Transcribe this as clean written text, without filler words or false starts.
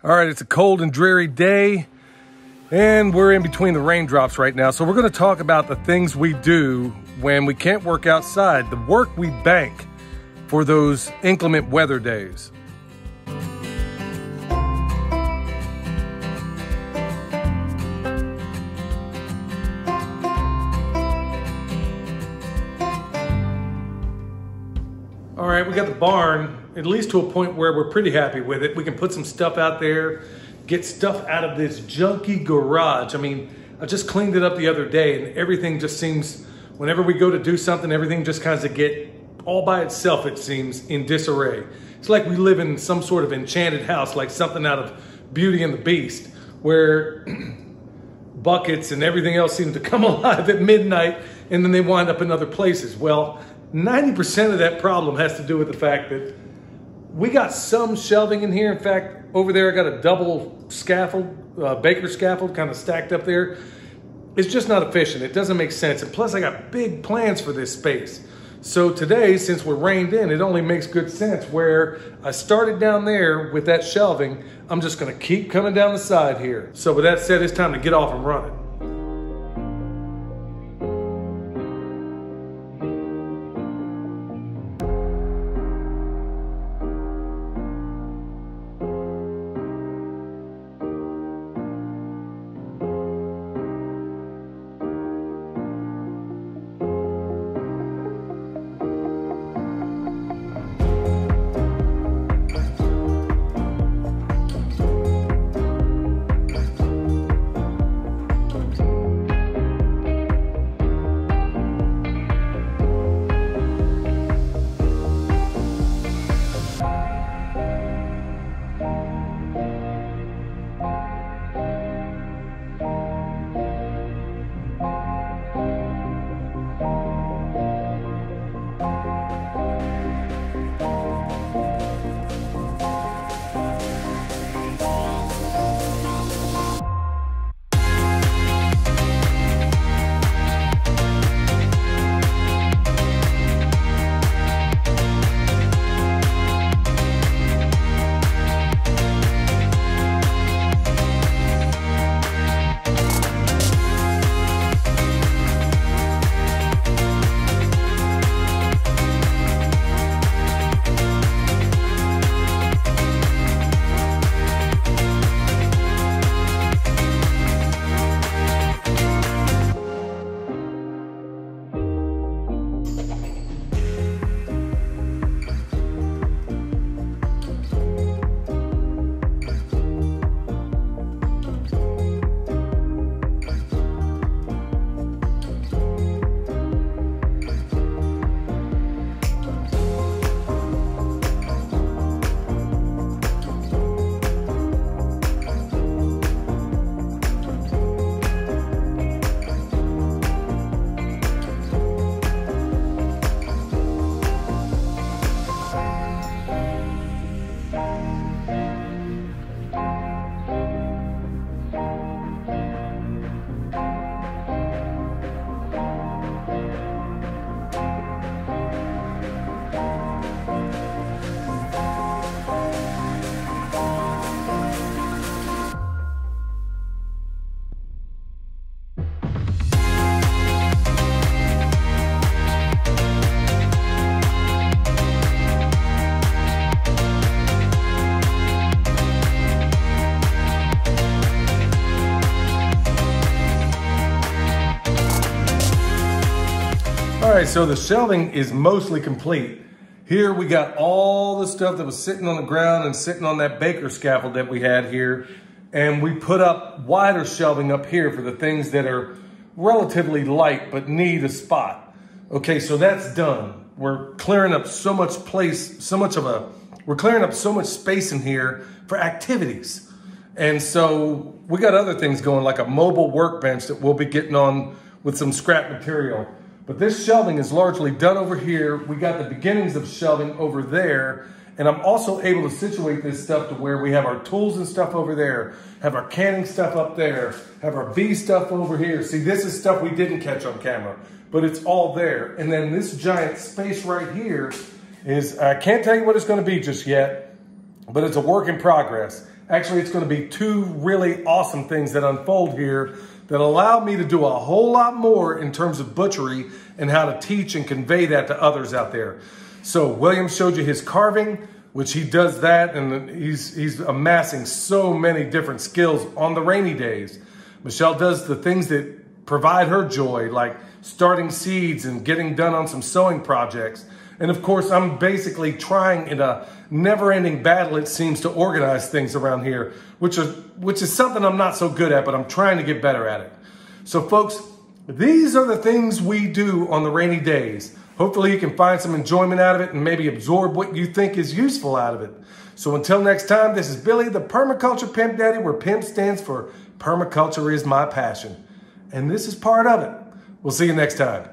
All right, it's a cold and dreary day, and we're in between the raindrops right now. So we're gonna talk about the things we do when we can't work outside, the work we bank for those inclement weather days. All right, we got the barn, at least to a point where we're pretty happy with it. We can put some stuff out there, get stuff out of this junky garage. I mean, I just cleaned it up the other day and everything just seems, whenever we go to do something, everything just kind of get all by itself, it seems, in disarray. It's like we live in some sort of enchanted house, like something out of Beauty and the Beast, where buckets and everything else seem to come alive at midnight and then they wind up in other places. Well, 90% of that problem has to do with the fact that we got some shelving in here. In fact, over there I got a double scaffold, baker scaffold kind of stacked up there. It's just not efficient. It doesn't make sense. And plus I got big plans for this space. So today, since we're rained in, it only makes good sense where I started down there with that shelving. I'm just gonna keep coming down the side here. So with that said, it's time to get off and run it. All right, so the shelving is mostly complete. Here we got all the stuff that was sitting on the ground and sitting on that baker scaffold that we had here. And we put up wider shelving up here for the things that are relatively light but need a spot. Okay, so that's done. We're clearing up so much we're clearing up so much space in here for activities. And so we got other things going, like a mobile workbench that we'll be getting on with some scrap material. But this shelving is largely done over here. We got the beginnings of shelving over there. And I'm also able to situate this stuff to where we have our tools and stuff over there, have our canning stuff up there, have our bee stuff over here. See, this is stuff we didn't catch on camera, but it's all there. And then this giant space right here is, I can't tell you what it's gonna be just yet, but it's a work in progress. Actually, it's going to be two really awesome things that unfold here that allow me to do a whole lot more in terms of butchery and how to teach and convey that to others out there. So William showed you his carving, which he does that, and he's amassing so many different skills on the rainy days. Michelle does the things that provide her joy, like starting seeds and getting done on some sewing projects. And of course, I'm basically trying in a never-ending battle, it seems, to organize things around here, which is something I'm not so good at, but I'm trying to get better at it. So folks, these are the things we do on the rainy days. Hopefully you can find some enjoyment out of it and maybe absorb what you think is useful out of it. So until next time, this is Billy, the Permaculture Pimp Daddy, where PIMP stands for Permaculture is my passion. And this is part of it. We'll see you next time.